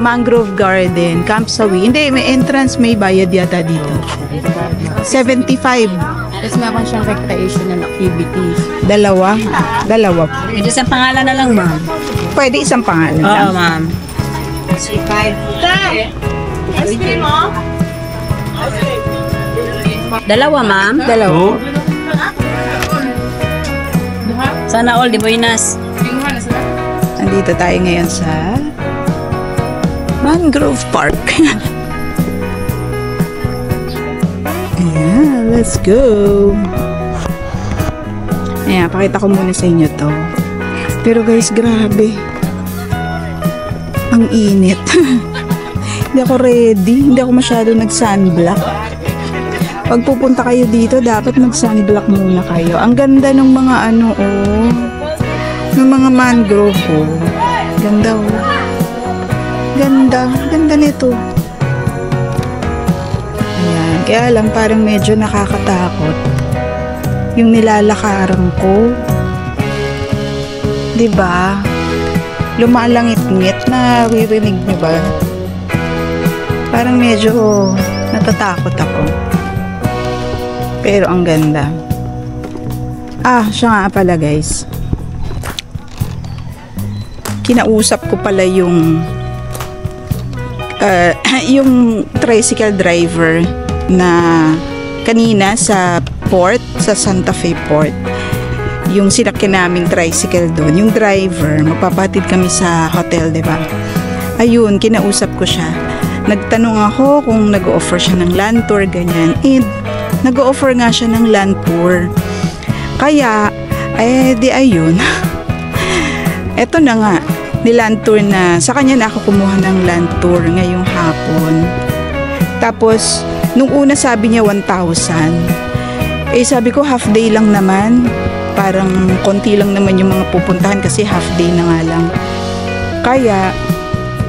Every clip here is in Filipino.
Mangrove Garden, Camp Sawi. Hindi, may entrance, may bayad yata dito. 75. Tapos meron siyang recreational activities. Dalawa. Dalawa. Medyo sa pangalan na lang, ma'am. Pwede isang pangalan lang. Oo, ma'am. Dalawa, ma'am. Dalawa. Sana all, di Buenas. Nandito tayo ngayon sa Mangrove Park. Ayan, let's go. Ayan, pakita ko muna sa inyo to. Pero guys, grabe. Ang init. Hindi ako ready. Hindi ako masyado nag-sunblock. Pag pupunta kayo dito, dapat mag-sunblock muna kayo. Ang ganda ng mga ano, oh. Ng mga mangrove, oh. Ganda, oh. Ganda. Ganda nito. Ayan. Kaya lang, parang medyo nakakatakot. Yung nilalakaran ko. Diba? Lumalangit-ngit na wirinig, diba? Parang medyo natatakot ako. Pero ang ganda. Ah, siya nga pala guys. Kinausap ko pala yung yung tricycle driver na kanina sa port, sa Santa Fe Port. Yung sinakyan naming tricycle doon, yung driver, magpapatid kami sa hotel, diba? Ayun, kinausap ko siya. Nagtanong ako kung nag-offer siya ng land tour, ganyan. And nag-offer nga siya ng land tour. Kaya, di ayun. Eto na nga, niland tour na. Sa kanya na ako kumuha ng land tour ngayong hapon. Tapos, nung una sabi niya 1,000. Sabi ko half day lang naman. Parang konti lang naman yung mga pupuntahan kasi half day na nga lang. Kaya,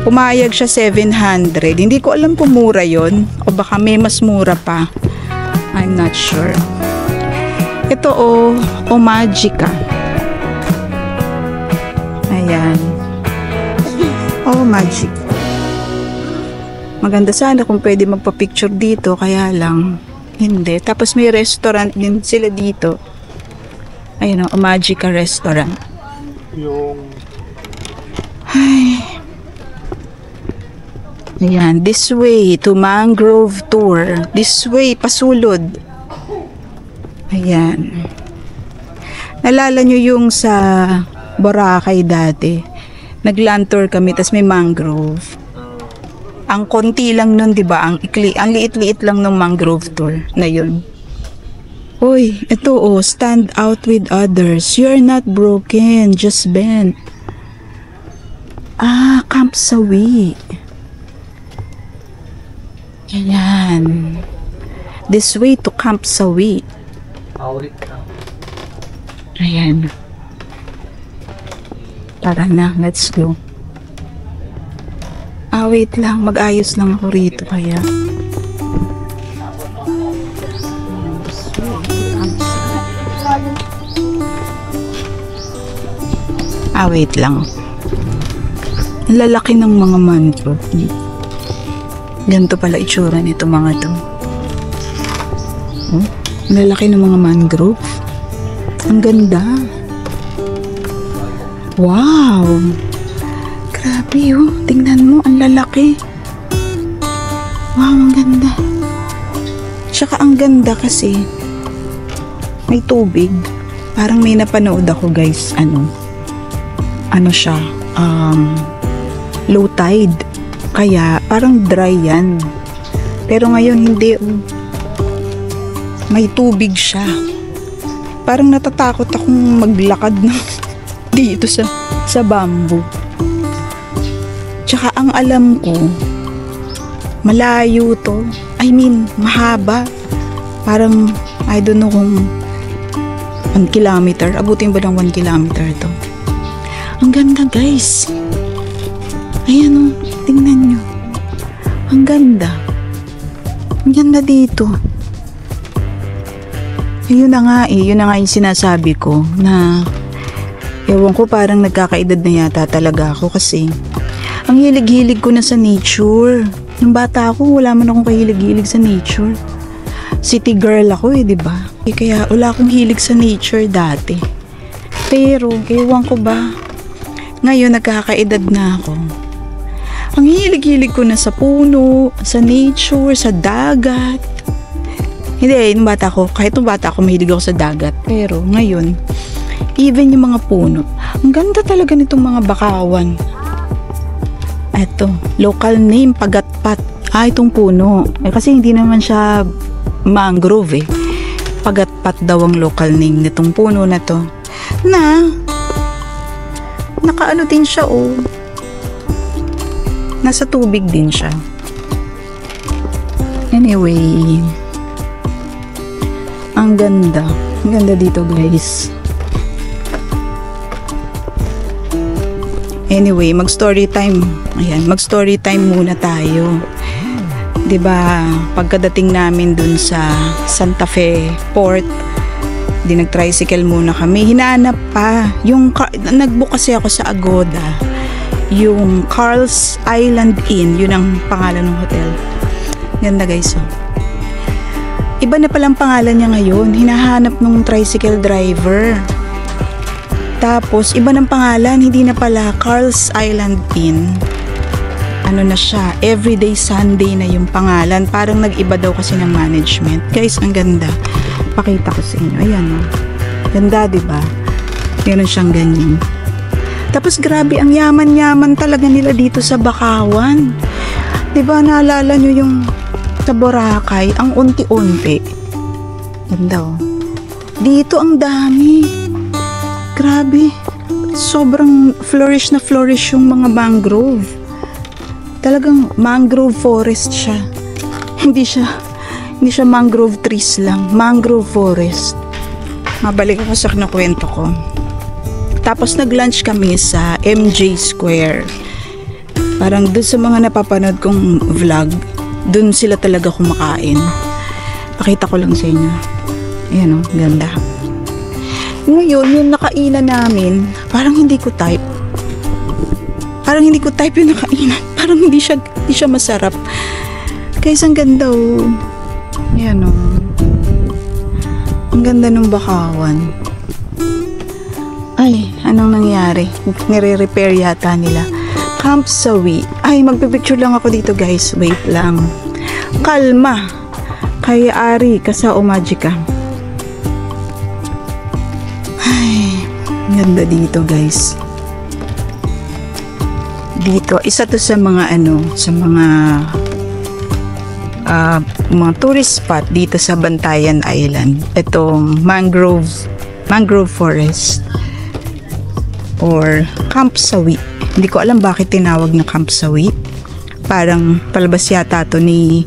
pumayag siya 700. Hindi ko alam kung mura yon o baka may mas mura pa. I'm not sure. Ito o Magica. Ayan. Oh, Magic. Maganda sana kung pwede magpa-picture dito, kaya lang hindi. Tapos may restaurant din sila dito. Ayun o, Magica Restaurant. Ay. Ayan, this way to Mangrove Tour. This way, pasulod. Ayan. Nalala nyo yung sa Boracay dati. Nag-land tour kami, tas may mangrove. Ang konti lang nun, diba? Ang liit-liit lang ng mangrove tour na yun. Uy, ito stand out with others. You're not broken, just bent. Ah, Camp Sawi. Ayan. This way to Camp Sawi. Ayan. Tara na, let's go. Wait lang. Mag-ayos lang ako rito kaya. Wait lang. Ang lalaki ng mga mangrove. Ganito pala itsura nito mga to. Oh, ang lalaki ng mga mangrove. Ang ganda. Wow! Grabe oh. Tingnan mo, ang lalaki. Wow, ang ganda. Tsaka ang ganda kasi may tubig. Parang may napanood ako guys. Ano siya? Low tide. Kaya parang dry yan. Pero ngayon hindi. May tubig siya. Parang natatakot akong maglakad na dito sa bamboo. Tsaka ang alam ko, malayo to. I mean, mahaba. Parang, I don't know kung 1 kilometer. Abutin ba ng 1 kilometer to? Ang ganda guys. Ayan o, tingnan nyo. Ang ganda. Ang ganda dito. Yun na nga yun na nga yung sinasabi ko na ewan ko parang nagkakaedad na yata talaga ako kasi Ang hilig-hilig ko na sa nature. Nung bata ako, wala man akong kahilig-hilig sa nature. City girl ako di ba? Kaya wala akong hilig sa nature dati. Pero, ewan ko ba, ngayon nagkakaedad na ako. Ang hilig-hilig ko na sa puno, sa nature, sa dagat. Hindi, nung bata ako, kahit nung bata ako, mahilig ako sa dagat. Pero, ngayon, even yung mga puno, ang ganda talaga nitong mga bakawan. Eto, local name, pagatpat. Itong puno. Kasi hindi naman siya mangrove Pagatpat daw ang local name nitong puno na to. Nakaano din siya Nasa tubig din siya. Anyway, ang ganda. Ang ganda dito, guys. Anyway, mag-story time. Ayan, mag-story time muna tayo. 'Di ba? Pagkadating namin dun sa Santa Fe Port, nag-tricycle muna kami. Hinanap pa yung nag-book kasi ako sa Agoda. Yung Carl's Island Inn, yun ang pangalan ng hotel. Ganda, guys. Iba na palang pangalan niya ngayon. Hinahanap nung tricycle driver. Tapos, iba ng pangalan, hindi na pala Carl's Island Inn. Ano na siya, Everyday Sunday na yung pangalan. Parang nag-iba daw kasi ng management. Guys, ang ganda. Pakita ko sa inyo. Ayan, ganda, diba? Meron siyang ganyan. Tapos, grabe, ang yaman-yaman talaga nila dito sa Bakawan. Diba, naalala nyo yung sa Boracay, ang unti-unti. Ganda, Dito, ang dami. Grabe, sobrang flourish na flourish yung mga mangrove. Talagang mangrove forest siya. Hindi siya mangrove trees lang, mangrove forest. Mabalik ako sa kinakwento ko. Tapos nag-lunch kami sa MJ Square. Parang dun sa mga napapanood kong vlog, dun sila talaga kumakain. Pakita ko lang sa inyo. Ayan ganda. Ngayon, yung nakainan namin, parang hindi ko type. Parang hindi ko type yung nakainan. Parang hindi siya masarap. Guys, ang ganda Ayan Ang ganda ng Bakawan. Ay, anong nangyari? Nire-repair yata nila. Camp Sawi. Ay, magpipicture lang ako dito, guys. Wait lang. Kalma. Kay Ari, Kasao Magica. Ganda dito, guys. Dito, isa to sa mga sa mga tourist spot dito sa Bantayan Island. Itong mangrove forest or Camp Sawi. Hindi ko alam bakit tinawag na Camp Sawi. Parang palabas yata to ni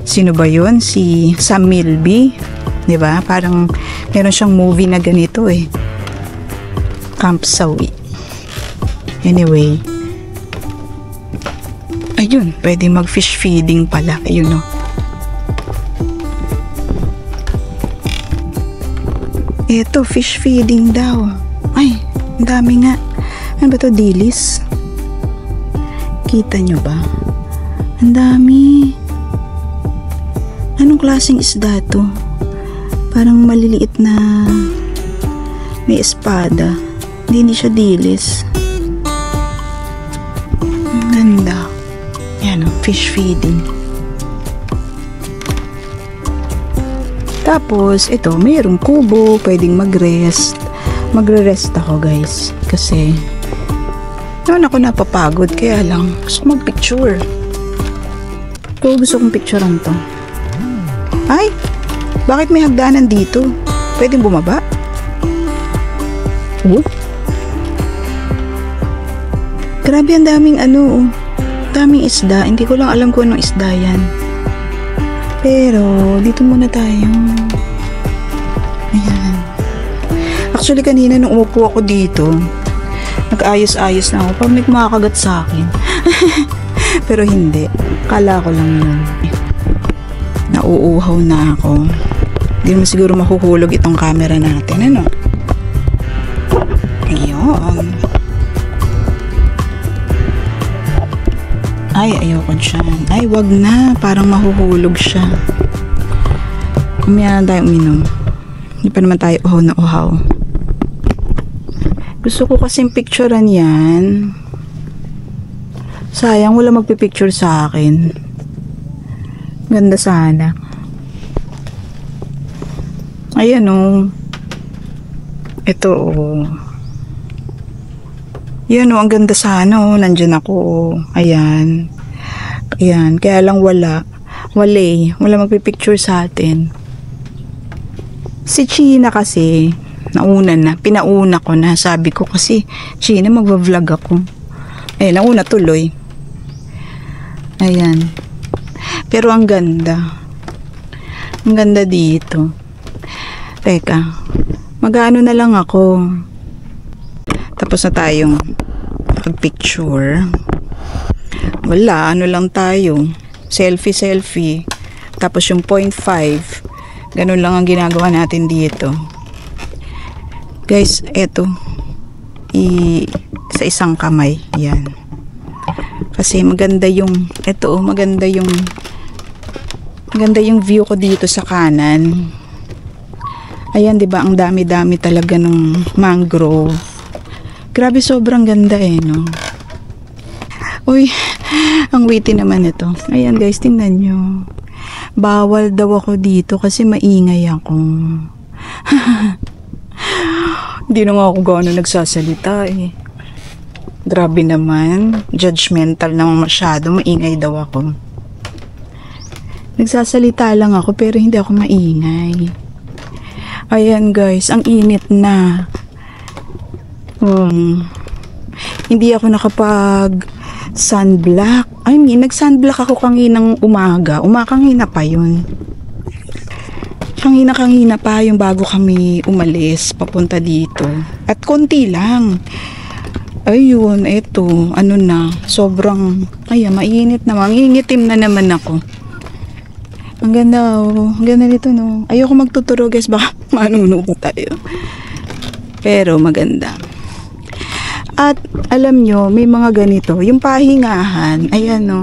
sino ba yun? Si Sam Milby. 'Di ba? Parang meron siyang movie na ganito Camp Sawi. Anyway. Ayun, pwede mag-fish feeding pala. Ayun Ito, fish feeding daw. Ay, ang dami nga. Ano ba to? Dilis? Kita nyo ba? Ang dami. Anong klaseng isda to? Parang maliliit na may espada. Hindi siya dilis. Ang ganda. Yan fish feeding. Tapos, ito, mayroong kubo. Pwedeng mag-rest. Magre-rest ako, guys. Kasi, naman ako napapagod. Kaya lang, gusto mag-picture. Kaya gusto kong picturean to. Ay! Bakit may hagdanan dito? Pwedeng bumaba? Grabe, ang daming daming isda. Hindi ko lang alam kung anong isda yan. Pero, dito muna tayo. Ayan. Actually, kanina nung umupo ako dito, nag-ayos-ayos na ako. Parang may kumakagat sa akin. Pero hindi. Kala ko lang yun. Nauuhaw na ako. Hindi mo siguro mahuhulog itong camera natin. Ayun. Ay, ayoko dyan. Ay, wag na. Parang mahuhulog siya. Kumaya na tayo uminom. Hindi pa naman tayo uhaw na uhaw. Gusto ko kasing picturean yan. Sayang, wala magpipicture sa akin. Ganda sana. Ayan o. Ito o. Yan o, ang ganda sana o. Nandyan ako o. Ayan. Ayan. Kaya lang wala. Wala magpipicture sa atin. Si China kasi, pinauna ko na. Sabi ko kasi, China, magva-vlog ako. Ayan, nauna tuloy. Ayan. Pero ang ganda. Ang ganda dito. Teka, mag-ano na lang ako. Tapos na tayong picture. Wala, ano lang tayo. Selfie. Tapos yung 0.5. Ganun lang ang ginagawa natin dito. Guys, eto. Sa isang kamay. Yan. Kasi maganda yung view ko dito sa kanan. Ayan, 'di ba? Ang dami-dami talaga ng mangrove. Grabe, sobrang ganda no. Uy, ang witty naman ito. Ayan guys, tingnan nyo. Bawal daw ako dito kasi maingay ako. Hindi na nga ako gano'n nagsasalita Grabe naman. Judgmental naman masyado. Maingay daw ako. Nagsasalita lang ako pero hindi ako maingay. Ayan guys, ang init na. Hindi ako nakapag sunblock. Nag-sunblock ako kanginang umaga. Umakangina pa yun. Kangina pa yung bago kami umalis papunta dito. At konti lang. Ayun, eto. Ano na, sobrang, mainit na. Mangingitim na naman ako. Ang ganda Ang ganda nito no. Ayoko magtuturo guys, baka manunubo tayo. Pero maganda. At alam nyo, may mga ganito. Yung pahingahan, ayan no.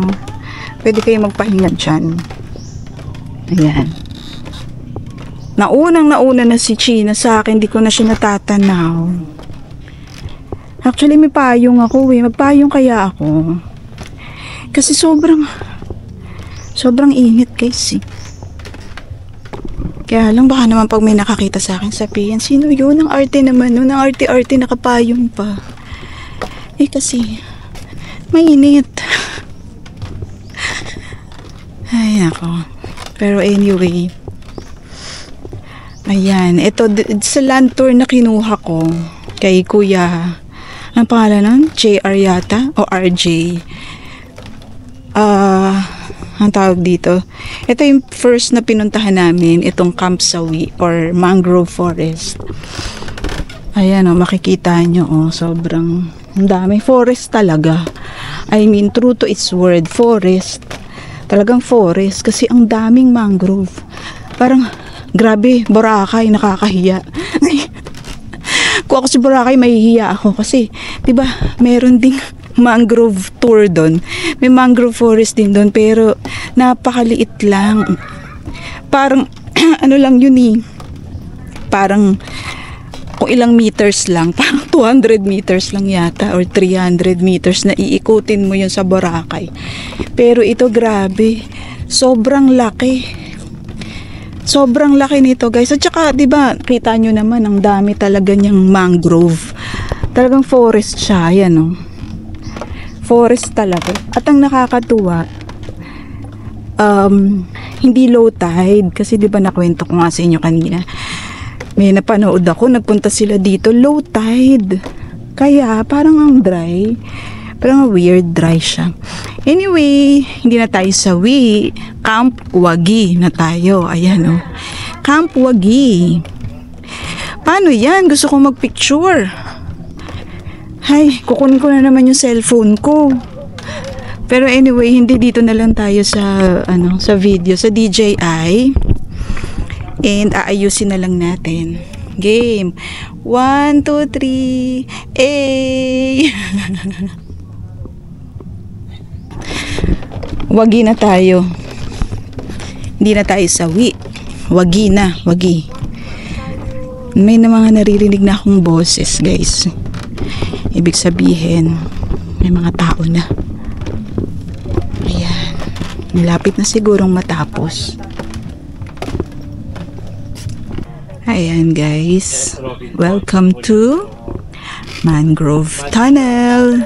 Pwede kayo magpahinga dyan. Ayan. Nauna na si China sa akin, di ko na siya natatanaw. Actually, may payong ako Magpayong kaya ako. Kasi sobrang init guys Kaya lang baka naman pag may nakakita sa akin sabihin, sino yun? Ang arte naman nun. Ang arte-arte nakapayong pa. Kasi mainit. Ay nako. Pero anyway, ayan, ito sa land tour na kinuha ko kay Kuya, ang pangalan nun? JR yata o RJ. Ang tawag dito, ito yung first na pinuntahan namin, itong Camp Sawi or Mangrove Forest. Ayan makikita nyo sobrang dami forest talaga. True to its word, forest. Talagang forest kasi ang daming mangrove. Parang grabe, Boracay, nakakahiya. Kung ako si Boracay, mahihiya ako kasi 'di ba, meron ding mangrove tour doon. May mangrove forest din doon pero napakaliit lang. Parang ano lang yun Parang kung ilang meters lang, parang 200 meters lang yata or 300 meters na iikutin mo yun sa Boracay. Pero ito grabe, sobrang laki. Sobrang laki nito guys. At saka 'di ba, kita nyo naman ang dami talaga niyang mangrove. Talagang forest siya, yan forest talaga. At ang nakakatuwa, hindi low tide kasi 'di ba nakwento ko nga sa inyo kanina. May napanood ako, nagpunta sila dito, low tide. Kaya parang ang dry. Parang weird dry siya. Anyway, hindi na tayo sawi. Camp Wagi na tayo. Ayan Camp Wagi. Paano yan? Gusto ko magpicture. Hay, kukunin ko na naman yung cellphone ko. Pero anyway, hindi dito na lang tayo sa sa video, sa DJI. And aayusin na lang natin. Game. 1, 2, 3. Wagi na tayo. Hindi na tayo sawi. Wagi na, wagi. May na mga naririnig na akong boses, guys. Ibig sabihin, may mga tao na. Ayan. Malapit na sigurong matapos. Ayan, guys. Welcome to Mangrove Tunnel.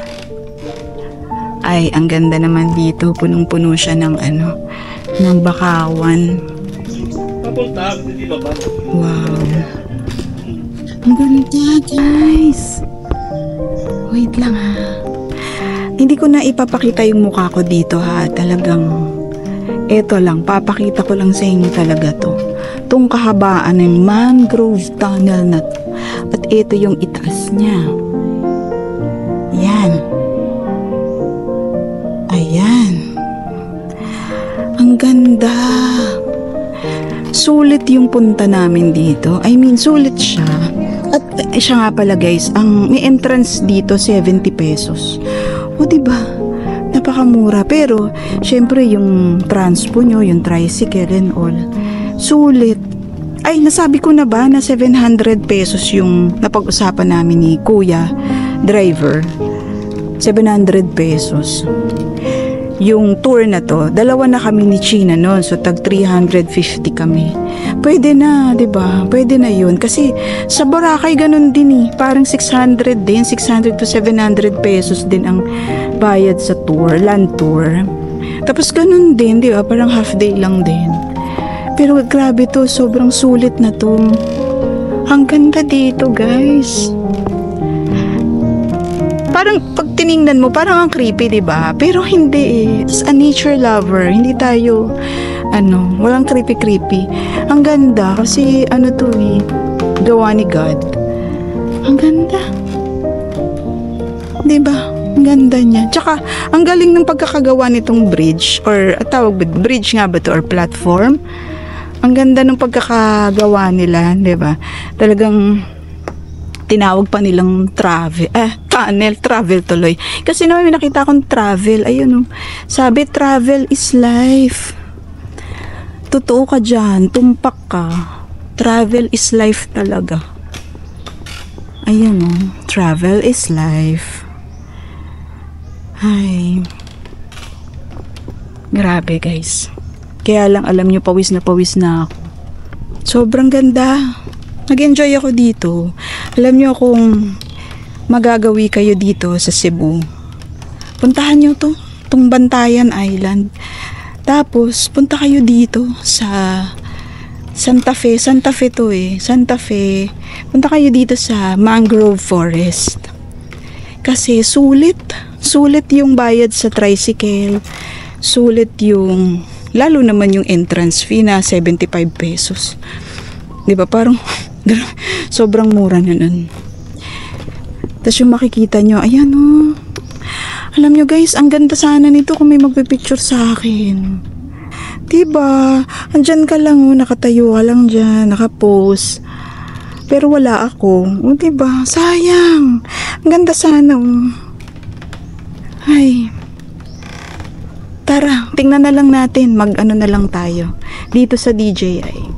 Ay, ang ganda naman dito. Punong-puno siya ng ng bakawan. Wow. Ang ganda, guys. Wait lang ha. Hindi ko na ipapakita yung mukha ko dito ha. Talagang, eto lang. Papakita ko lang sa inyo talaga to. Itong kahabaan ng Mangrove Tunnel na to. At ito yung itaas niya. Yan. Ayan. Ang ganda. Sulit yung punta namin dito. I mean, sulit siya. At siya nga pala guys, ang may entrance dito 70 pesos. O diba? Napakamura. Pero, syempre yung transpo nyo, yung tricycle and all, sulit. Ay, nasabi ko na ba na 700 pesos yung napag-usapan namin ni Kuya Driver? 700 pesos. Yung tour na to, dalawa na kami ni China noon, so tag 350 kami. Pwede na, 'di ba? Pwede na 'yun kasi sa Boracay ganun din eh. Parang 600 din, 600 to 700 pesos din ang bayad sa tour, land tour. Tapos ganun din, 'di ba? Parang half day lang din. Pero grabe to, sobrang sulit na to. Ang ganda dito, guys. Parang pag tiningnan mo, parang ang creepy, diba? Pero hindi eh. As a nature lover, hindi tayo, walang creepy. Ang ganda kasi, to eh, gawa ni God. Ang ganda. Diba? Ang ganda niya. Tsaka, ang galing ng pagkakagawa nitong bridge, or tawag ba, bridge nga ba to, or platform. Ang ganda ng pagkakagawa nila, diba? Talagang, tinawag pa nilang travel tuloy. Kasi naman may nakita akong travel. Ayun, sabi, travel is life. Totoo ka dyan. Tumpak ka. Travel is life talaga. Ayun, travel is life. Ay. Grabe, guys. Kaya lang, alam nyo, pawis na ako. Sobrang ganda. Nag-enjoy ako dito. Alam nyo kung magagawi kayo dito sa Cebu, puntahan nyo itong Bantayan Island. Tapos, punta kayo dito sa Santa Fe. Santa Fe to eh. Santa Fe. Punta kayo dito sa Mangrove Forest. Kasi sulit. Sulit yung bayad sa tricycle. Sulit yung, lalo naman yung entrance fee na 75 pesos. Diba? Parang, sobrang mura na nun. Tapos yung makikita nyo, ayan o. Alam nyo guys, ang ganda sana nito kung may magpipicture sa akin. Diba? Andyan ka lang o, nakatayo ka lang dyan, nakapose. Pero wala ako. O diba? Sayang. Ang ganda sana o. Ay. Tara, tingnan na lang natin. Mag-ano na lang tayo. Dito sa DJI.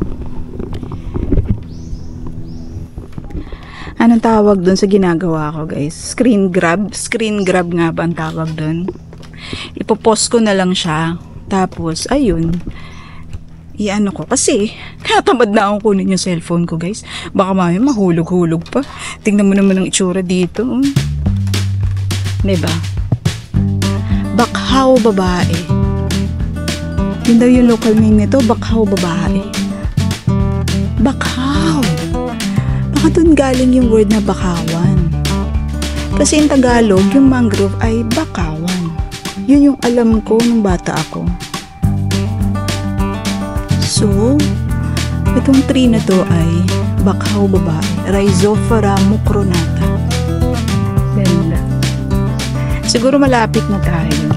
Anong tawag dun sa ginagawa ko, guys? Screen grab? Screen grab nga ba ang tawag dun? Ipopost ko na lang siya. Tapos, ayun. Iano ko. Kasi, natamad na akong kunin yung cellphone ko, guys. Baka mahulog-hulog pa. Tingnan mo naman ang itsura dito. Diba? Bakhaw babae. Yun daw yung local name nito. Bakhaw babae. Bakhaw. Baka dun galing yung word na bakawan. Kasi in Tagalog, yung mangrove ay bakawan. Yun yung alam ko nung bata ako. So, itong tree na to ay bakhaw babae. Rhizophora mucronata. Ganda. Siguro malapit na tayo.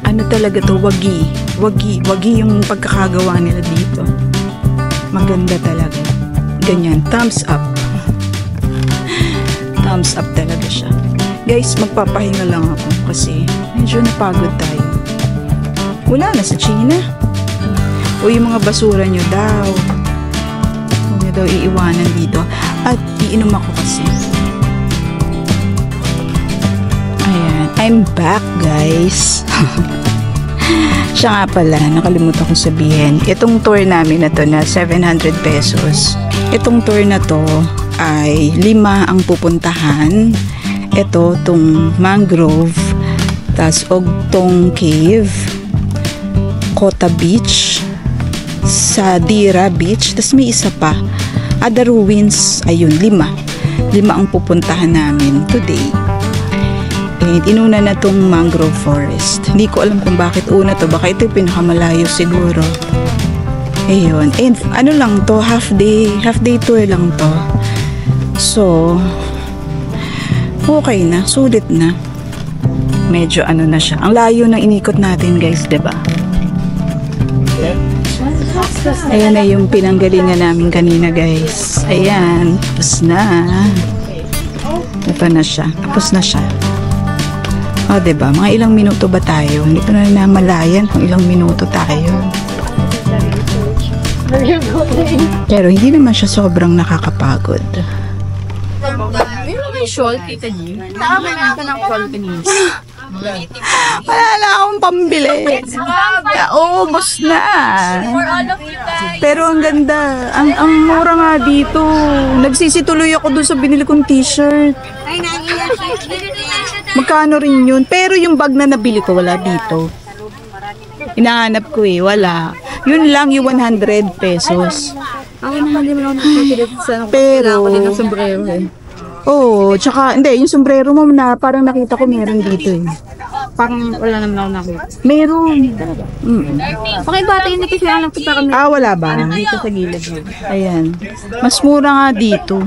Ano talaga to? Wagi. Wagi yung pagkakagawa nila dito. Maganda talaga. Ganyan, thumbs up. Thumbs up talaga siya. Guys, magpapahinga lang ako kasi medyo napagod tayo. Wala na sa China. O yung mga basura nyo daw. Huwag nyo daw iiwanan dito. At iinom ako kasi. Ayan. I'm back, guys. Siya nga pala, nakalimutan kong sabihin. Itong tour namin na to na 700 pesos. Itong tour na to ay 5 ang pupuntahan. Ito, tong mangrove. Tas Ogtong Cave. Kota Beach. Sa Dira Beach. Tas may isa pa. Ada Ruins. Ayun, 5. 5 ang pupuntahan namin today. And inuna na tong mangrove forest. Hindi ko alam kung bakit una to. Baka ito yung pinakamalayo siguro. Ayun. And ano lang to, half day tour lang to. So, okay na. Sulit na. Medyo ano na siya. Ang layo ng inikot natin, guys, diba? Ayan na yung pinanggalingan namin kanina, guys. Ayan. Tapos na. Ito na siya. Tapos na siya. O, diba? Mga ilang minuto ba tayo? Hindi ko na namalayan kung ilang minuto tayo. Pero hindi naman siya sobrang nakakapagod. May shawl, Tita G. Nakaman ka ng shawl kanina. Wala na akong pambili. Ubos na. Pero ang ganda. Ang mura nga dito. Nagsisituloy ako dun sa binili kong t-shirt. Magkano rin yun? Pero yung bag na nabili ko, wala dito. Inahanap ko wala. Yun lang yung 100 pesos. Ako naman din ako nagpapilip sa Pero, din ng sombrero tsaka, hindi, yung sombrero mo na parang nakita ko meron dito Parang wala naman ako nakita. Meron. Pakibata yun na kasi alam ko parang Wala ba? dito sa gilid mo. Ayan. Mas mura nga dito.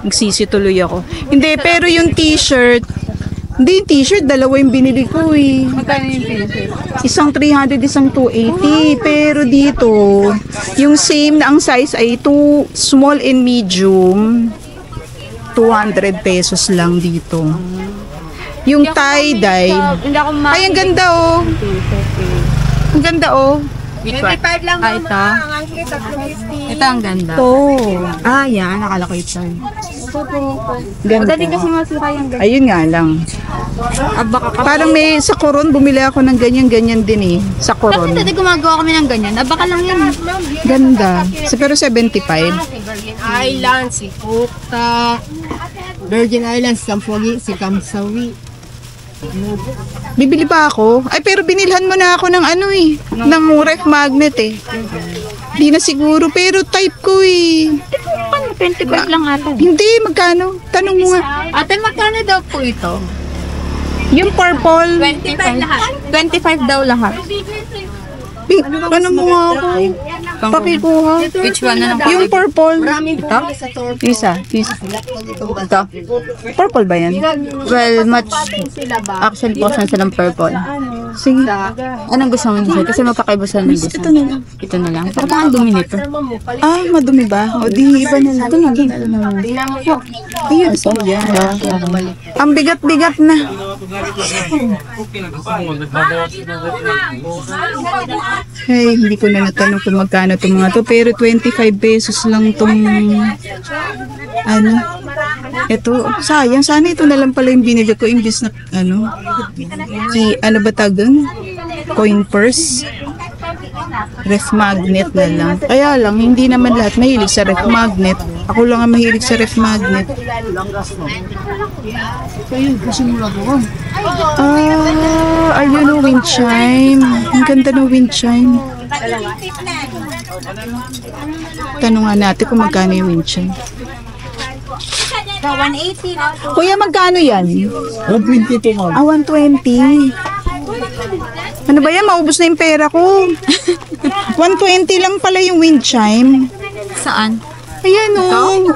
Nagsisituloy ako. Hindi, pero yung t-shirt, hindi yung t-shirt, dalawa yung binili ko Magkano yung pinag-shirt? Isang 300, isang 280. Pero dito, yung same na ang size ay small and medium. 200 pesos lang dito. Yung tie-dye. Ay, ang ganda Ang ganda 25 lang ito. Ito ang ganda. Yan. Nakala ko ito. Ganda. Dati kasi masira yung ganda. Ayun nga lang. Parang may sa Coron, bumili ako ng ganyan-ganyan din Sa Coron. Dati gumagawa kami ng ganyan. Baka lang yan. Ganda. Pero 75. Virgin Islands, si Kukta, Virgin Islands, Kampogi, si Kamsawi. Bibili pa ako. Ay, pero binilhan mo na ako ng ng ref magnet Di na siguro, pero type ko 25 lang ata. Hindi, magkano? Tanong mo nga. Ate, magkano daw po ito? Yung purple. 25 lahat. 25 daw lahat. Ano mo nga ako? Pakikuha. Which one na lang? Yung purple. Ito? Isa. Ito? Purple ba yan? Well, much action portion silang purple. Sige. Anong gusto mo nito? Kasi mapakaiba sa nang gusto. Ito na lang. Ito na lang. Pero ang dumi nito. Madumi ba? O di iba na lang. Ito na lang. Ayun. Ang bigat-bigat na. Hey, hindi ko na natanong kung magkano itong mga to. Pero 25 pesos lang itong ito. Sayang. Sana ito na lang pala yung binili ko. Imbis na ano ba tag doon? Coin purse. Ref magnet na lang. Kaya lang, hindi naman lahat mahilig sa ref magnet. Ako lang ang mahilig sa ref magnet. Ayun o, wind chime. Ang ganda ng wind chime. Tanong nga natin kung magkano yung wind chime. 180. Kuya, magkano yan? 120 mo. 120. Ano ba yan? Maubos na yung pera ko. 120 lang pala yung wind chime. Saan? Ayan oo.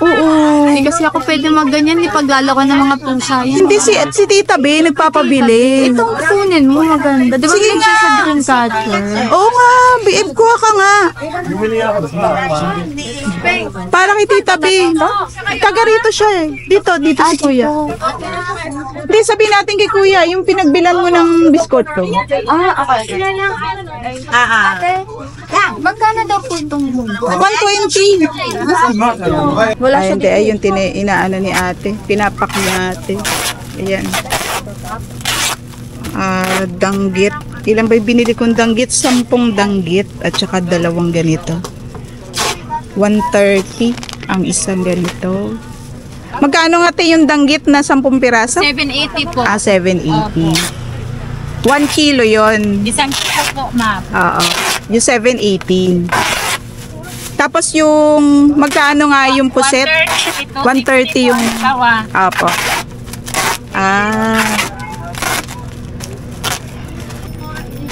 Hindi kasi ako pwede magganyan. Ipaglala ko ng mga pusa yan. Hindi, si Tita B nagpapabili. Itong kunin mo maganda. Diba Sige siya sa dream catcher? Oo nga, BF kuha ka nga. Para kay Tita B. Taga rito siya eh. Dito si Kuya. Hindi, sabihin natin kay Kuya, yung pinagbilan mo ng biskotto. Okay. Magkano daw po itong 120. Wala Ay, siya hindi. Ayun, inaano ni ate. Pinapak ni ate. Ayan. Danggit. Ilan ba yung binili kong danggit? 10 danggit. At saka 2 ganito. 130 ang isang ganito. Magkano nga yung danggit na 10 piraso? 780 po. 780. 1 kilo yon. Isang kilo po, ma'am. Oo. Yung 718. Tapos yung, magkano nga yung puset? 130 yung, apo.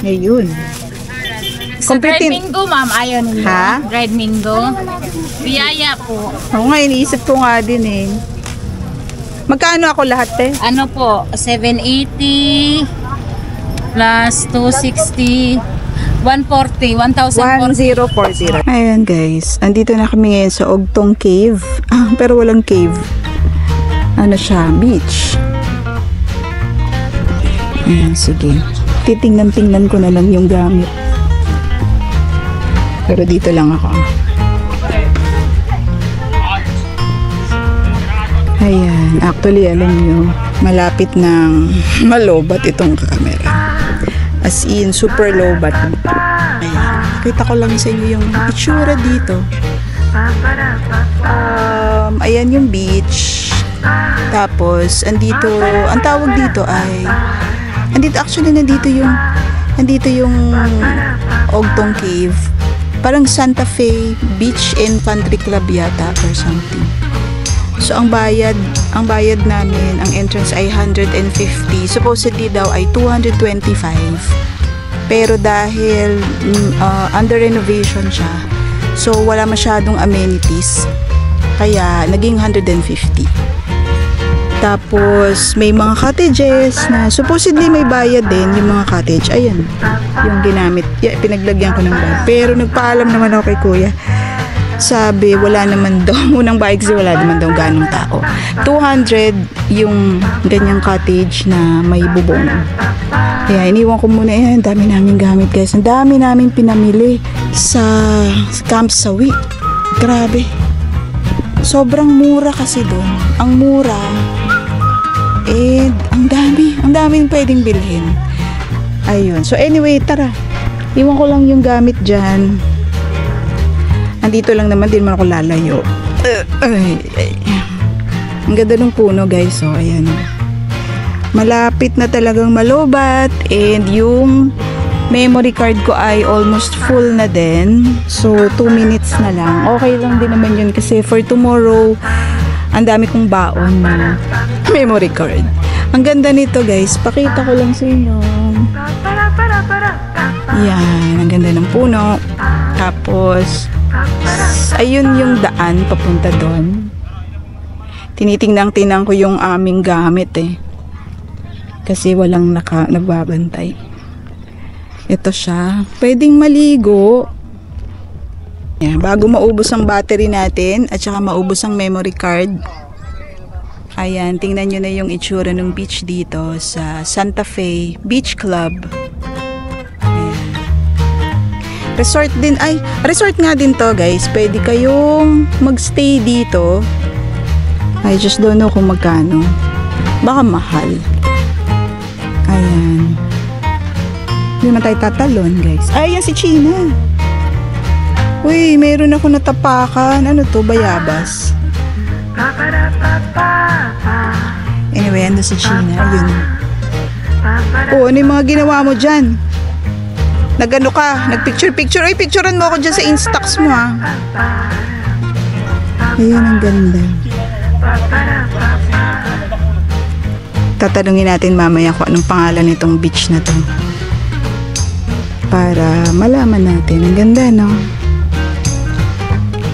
Ngayon. Sa dried mango, ma'am, ayaw nila. Ha? Dried mango. Biyaya po. Oo nga, iniisip ko nga din eh. Magkano ako lahat eh? Ano po, 780 plus 260, 140, 1,040. 1040. Ayan guys, andito na kami ngayon sa Ogtong Cave. Pero walang cave. Ano siya? Beach. Ayan, sige. Titingnan ko na lang yung gamit. Pero dito lang ako. Ayan, actually alam nyo, malapit ng malobat itong camera. As in, super lobat. Ayan, kita ko lang sa inyo yung itsura dito. Ayan yung beach. Tapos, andito, ang tawag dito ay, nandito yung Ogtong Cave. Parang Santa Fe Beach and Country Club yata or something. So, ang bayad namin, ang entrance ay 150. Supposedly daw ay 225. Pero dahil under renovation siya, so wala masyadong amenities. Kaya, naging 150. Tapos, may mga cottages na supposedly may bayad din yung mga cottage. Ayan, yung ginamit. Pinaglagyan ko ng bayad. Pero nagpaalam naman ako kay Kuya. Sabi, wala naman daw. Unang bayad kasi wala naman daw ganong tao. 200 yung ganyang cottage na may bubong. Kaya iniwan ko muna. Ayan, dami namin gamit guys. Ang dami namin pinamili sa Camp Sawi. Grabe. Sobrang mura kasi doon. Ang mura. And ang daming pwedeng bilhin. Ayun. So anyway, tara. Iwan ko lang yung gamit dyan. Andito lang naman, din man ako lalayo. Ang ganda ng puno guys. So ayan. Malapit na talagang malobat. And yung memory card ko ay almost full na din. So 2 minutes na lang. Okay lang din naman yun kasi for tomorrow, ang dami kong baon na memory card. Ang ganda nito guys. Pakita ko lang sa inyo. Yan. Ang ganda ng puno. Tapos, ayun yung daan papunta doon. Tinitingnan ko yung aming gamit eh. Kasi walang nagbabantay. Ito siya. Pwedeng maligo. Yan, bago maubos ang battery natin at saka maubos ang memory card. Ayan, tingnan nyo na yung itsura ng beach dito sa Santa Fe Beach Club. Ayan. Resort din, resort nga din to guys. Pwede kayong magstay dito. I just don't know kung magkano. Baka mahal. Ayan. Hindi naman tayo tatalon guys. Ayan si China. Uy, mayroon ako natapakan. Ano to? Bayabas. Anyway, ando si China. Yun. Oh, ano yung mga ginawa mo dyan? Nagano ka? Nagpicture-picture. Ay, picturean mo ako dyan sa Instax mo ha. Ayan, ang ganda. Tatanungin natin mamaya kung anong pangalan nitong beach na to. Para malaman natin. Ang ganda, no?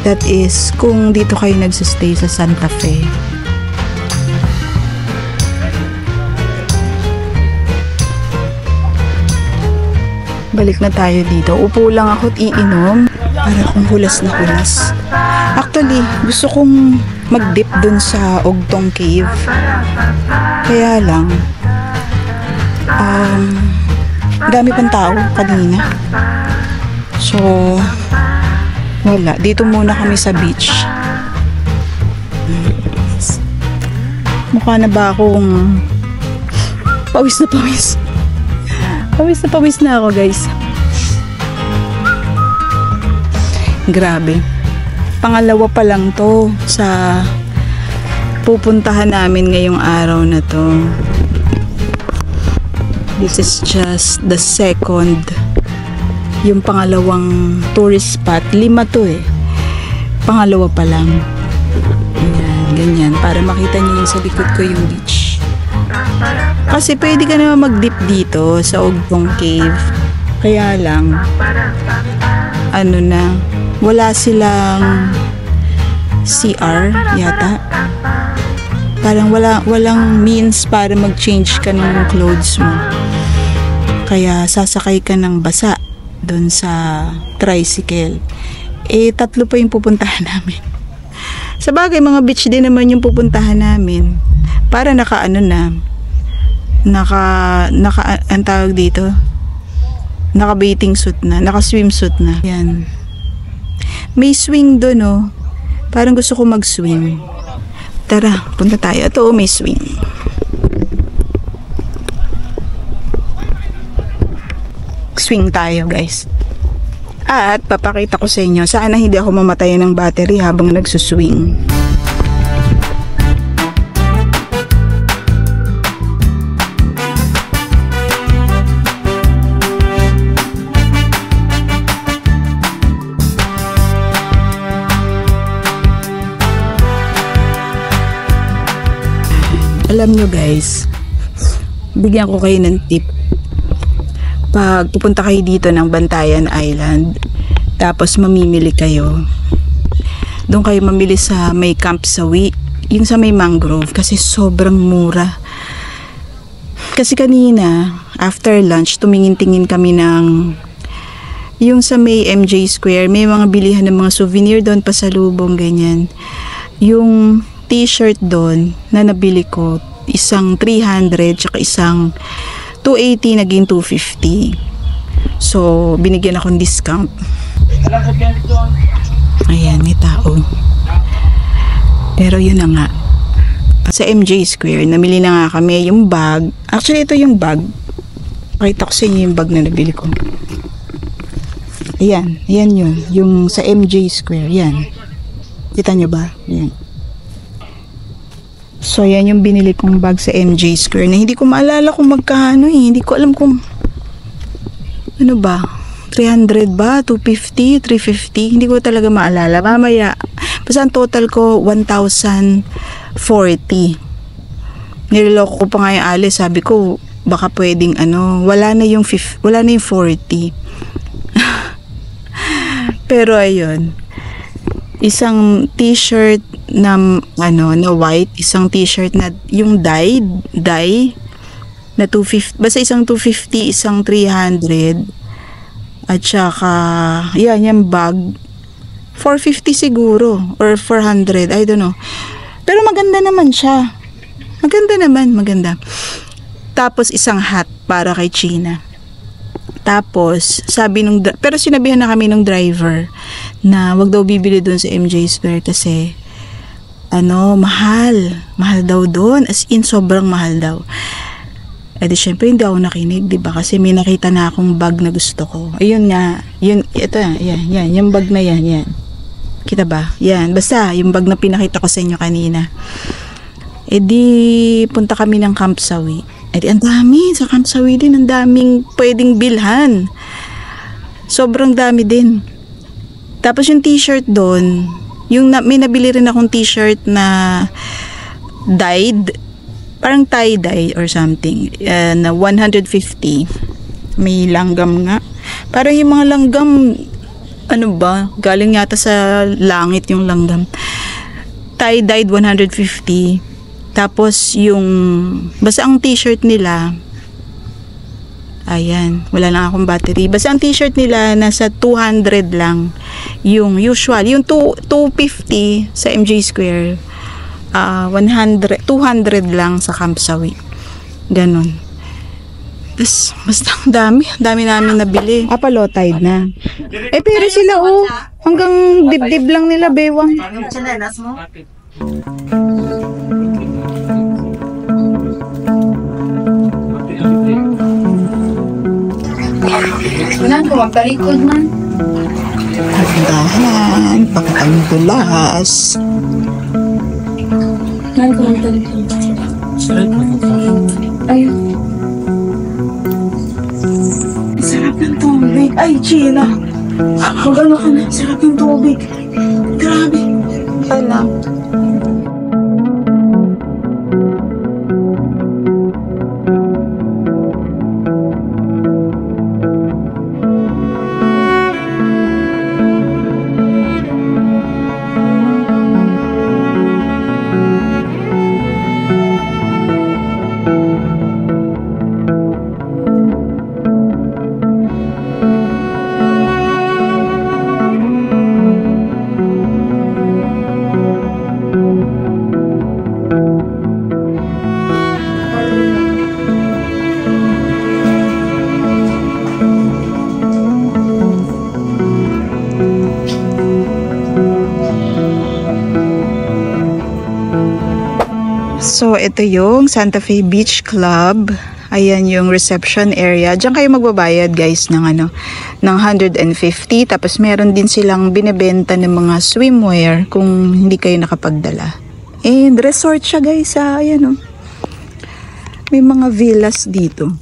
That is, kung dito kayo nagsistay sa Santa Fe. Balik na tayo dito. Upo lang ako at iinom para akong hulas na hulas. Actually, gusto kong mag-dip dun sa Ogtong Cave. Kaya lang, dami pang tao kanina. So, wala. Dito muna kami sa beach. Mukha na ba akong pawis na pawis? Pawis na pawis na ako, guys. Grabe. Pangalawa pa lang to sa pupuntahan namin ngayong araw na to. This is just the second, yung pangalawang tourist spot. 5 to eh. Pangalawa pa lang. Ayan, ganyan. Para makita niyo yung sa likod ko yung beach. Kasi pwede ka naman mag-dip dito sa Ogtong Cave. Kaya lang, ano na, wala silang CR yata. Parang walang means para mag-change ka ng clothes mo. Kaya sasakay ka ng basa doon sa tricycle. 3 pa yung pupuntahan namin. Sa bagay, mga beach din naman yung pupuntahan namin. Para ang tawag dito, naka-bathing suit na, naka-swimsuit na. Yan. May swing doon, oh. Parang gusto ko mag-swing. Tara, punta tayo. Ito, may swing. Swing tayo, guys. At papakita ko sa inyo, sana hindi ako mamatayan ng battery habang nagsuswing. Alam nyo, guys, bigyan ko kayo ng tip. Pag pupunta kayo dito ng Bantayan Island, tapos mamimili kayo, doon kayo mamili sa may Camp Sawi, yung sa may mangrove, kasi sobrang mura. Kasi kanina, after lunch, tumingin-tingin kami ng yung sa may MJ Square, may mga bilihan ng mga souvenir doon, pasalubong, ganyan. Yung t-shirt doon na nabili ko, isang 300 tsaka isang 280, naging 250. So binigyan akong discount. Ayan, may tao. Pero yun na nga, sa MJ Square namili na nga kami yung bag. Actually ito yung bag, pakita ko sa inyo yung bag na nabili ko. Ayan, ayan yun, yung sa MJ Square. Yan, kita nyo ba? Yan. So, yan yung binili kong bag sa MJ Square na hindi ko maalala kung magkano eh. Hindi ko alam kung ano ba, 300 ba? 250? 350? Hindi ko talaga maalala. Mamaya, basta ang total ko 1,040. Niloloko ko pa nga yung alis. Sabi ko, baka pwedeng wala na yung 40. Pero ayun, isang t-shirt na na white, isang t-shirt na yung dye na 250, basta isang 250, isang 300, at saka yan, yung bag 450 siguro or 400, I don't know, pero maganda naman siya, maganda. Tapos isang hat para kay China. Tapos, pero sinabihan na kami ng driver na wag daw bibili doon sa MJ Square kasi mahal daw doon, as in sobrang mahal daw. Eh di syempre hindi ako nakinig, di ba? Kasi may nakita na akong bag na gusto ko. Ayun nga, ito yan, yung bag na yan. Kita ba? Yan, basta yung bag na pinakita ko sa inyo kanina. Eh di punta kami ng Camp Sawi. Eh di ang dami, sa Camp Sawi din, ang daming pwedeng bilhan. Sobrang dami din. Tapos yung t-shirt doon, may nabili rin akong t-shirt na dyed, parang tie-dye or something, na 150. May langgam nga. Parang yung mga langgam, galing yata sa langit yung langgam. Tie-dyed 150. Tapos basta ang t-shirt nila, ayan, wala lang akong battery. Basta ang t-shirt nila nasa 200 lang. Yung usual, yung 250 sa MJ Square, 200 lang sa Camp Sawi. Ganon. Tapos, basta ang dami namin nabili. Palotide na. Pero sila hanggang dibdib lang nila, bewang. Wala ko, magtalikod man. Dahan, pangtandulas. Wala ko, magtalikod. Ayun. Sarap ng tubig. Ay, Gina. Mag-ano ka na. Sarap ng tubig. Grabe. Alam. So, ito yung Santa Fe Beach Club. Ayan yung reception area. Diyan kayo magbabayad guys ng ng 150. Tapos meron din silang binebenta ng mga swimwear kung hindi kayo nakapagdala. And resort siya guys. Ayan may mga villas dito.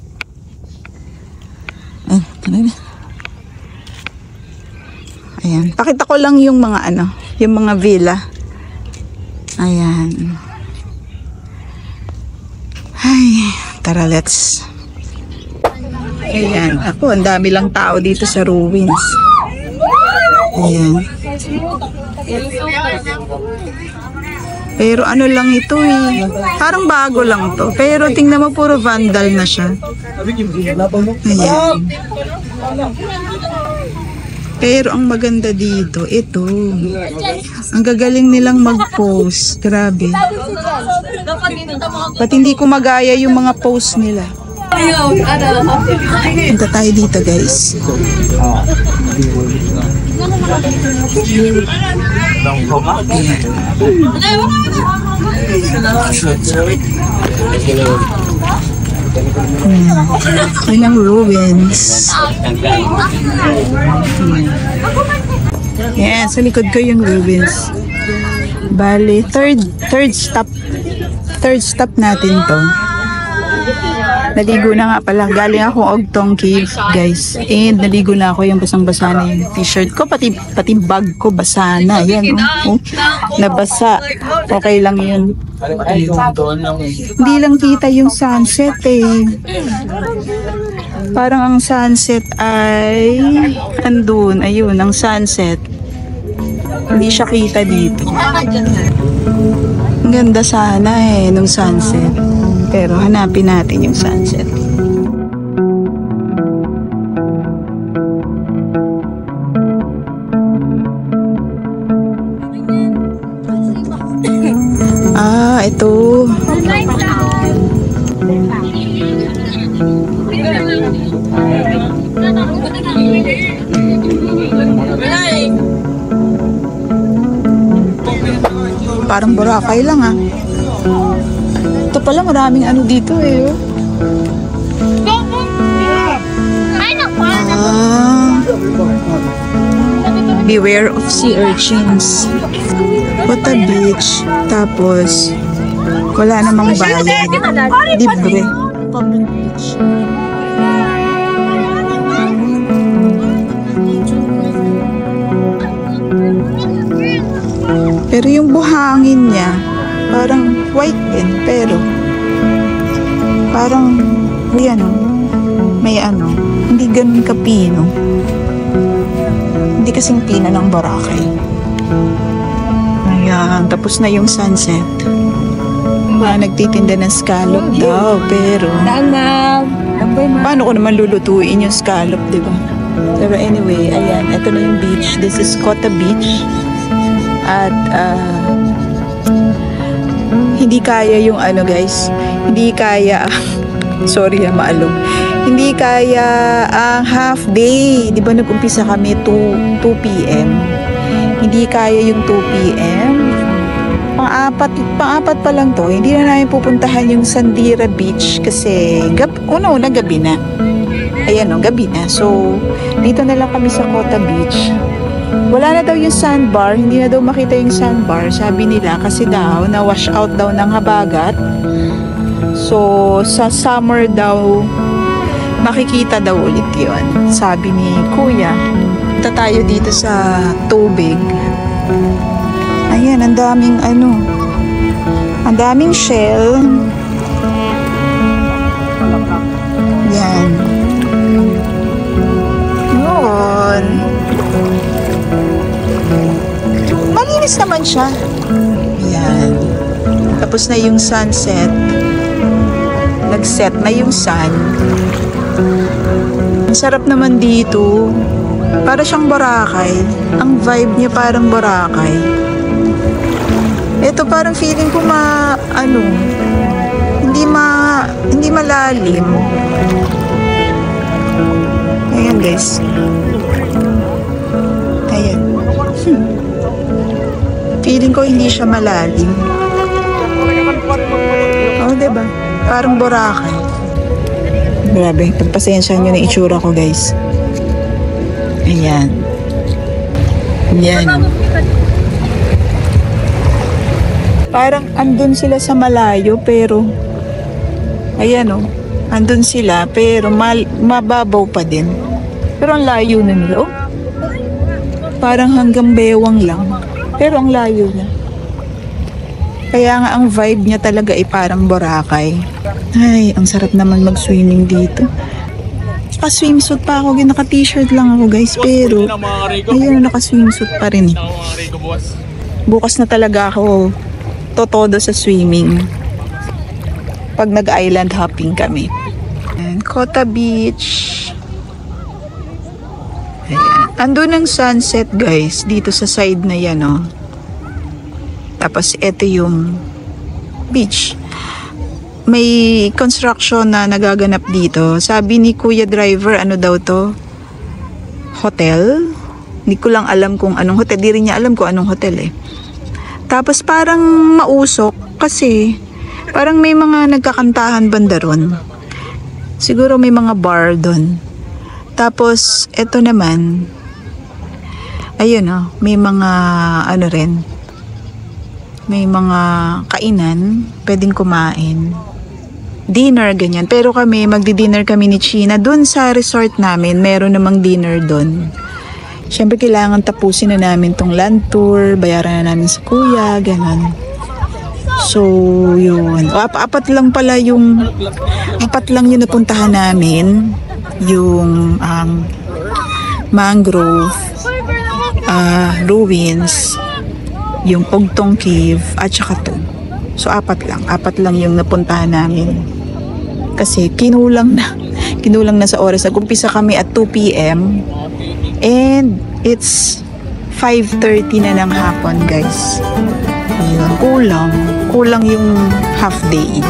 Ayan. Pakita ko lang yung mga yung mga villa. Ayan. Ay, tara, let's. Ayan. Ang dami lang tao dito sa ruins. Ayan. Pero lang ito parang bago lang to. Pero tingnan mo, puro vandal na siya. Ayan. Pero ang maganda dito, ito. Ang gagaling nilang mag-post. Grabe. Ba't hindi ko magaya yung mga post nila? Punta tayo dito guys. Ilang ruins. Yan, sa likod ko yung ruins. Bali, third stop natin to. Naligo na nga pala. Galing ako Ogtong Cave, guys. And naligo na ako, yung basang-basa na yung t-shirt ko. Pati bag ko basa na. Yan, nabasa. Okay lang yun. Hindi lang kita yung sunset Parang ang sunset ay andun. Ayun, ang sunset. Hindi siya kita dito. Ang ganda sana nung sunset. Pero hanapin natin yung sunset. Ito. Parang Boracay lang Ito pala maraming dito Beware of sea urchins. What a beach. Tapos wala namang bayad. Libre. Public beach. Pero yung buhangin niya parang white din, pero parang may hindi ganun kapino. Hindi kasing pino ng Boracay. Ayan, tapos na yung sunset. Nagtitinda ng scallop daw, pero paano ko naman lulutuin yung scallop, diba? Pero anyway, ayan, ito na yung beach. This is Kota Beach. At hindi kaya yung ano guys, hindi kaya sorry maalog. Hindi kaya ang half day. Di ba nag-umpisa kami 2 p.m. Hindi kaya yung 2 p.m. Pang-apat pa lang to. Hindi na namin pupuntahan yung Sandira Beach kasi una gabi na. Ayan o, gabi na. So, dito na lang kami sa Kota Beach. Wala na daw yung sandbar. Hindi na daw makita yung sandbar. Sabi nila kasi daw, na-wash out daw ng habagat. So, sa summer daw, makikita daw ulit yun. Sabi ni Kuya. Punta tayo dito sa tubig. Ayan, ang daming ang daming shell. Yan. Yun. Malinis naman siya. Yan. Tapos na yung sunset. Nag-set na yung sun. Ang sarap naman dito. Para siyang Boracay. Ang vibe niya parang Boracay. Ito parang feeling ko hindi malalim. Ayan guys. Ayan. Feeling ko hindi siya malalim. Oh, diba? Parang Boracay. Grabe, pagpasensyahan nyo na itsura ko guys. Ayan. Ayan. Parang andun sila sa malayo pero ayan andun sila pero mababaw pa din. Pero ang layo na nila. Parang hanggang bewang lang. Pero ang layo na. Kaya nga ang vibe niya talaga ay parang Boracay. Ay, ang sarap naman mag-swimming dito. Naka-swimsuit pa ako. Naka-t-shirt lang ako guys. Pero ayun, naka-swimsuit pa rin. Bukas na talaga ako totodo sa swimming pag nag-island hopping kami. Ayan, Kota Beach. Ayan. Andun ang sunset guys dito sa side na yan Tapos ito yung beach. May construction na nagaganap dito. Sabi ni Kuya Driver, ano daw to? Hotel? Hindi ko lang alam kung anong hotel. Di rin niya alam kung anong hotel Tapos parang mausok kasi parang may mga nagkakantahan banda ron. Siguro may mga bar doon. Tapos eto naman, ayun may mga may mga kainan, pwedeng kumain. Dinner, ganyan. Pero kami, magdi-dinner kami ni China. Doon sa resort namin, meron namang dinner doon. Siyempre, kailangan tapusin na namin tong land tour, bayaran na namin sa kuya, gano'n. So, yun. Apat lang yung napuntahan namin. Yung mangrove, ruins, yung Pugtong Cave, at saka to. So, apat lang yung napuntahan namin. Kasi, kinulang na sa oras. Nag-umpisa kami at 2 p.m. And, it's 5:30 na ng hapon, guys. Ayun, kulang yung half day.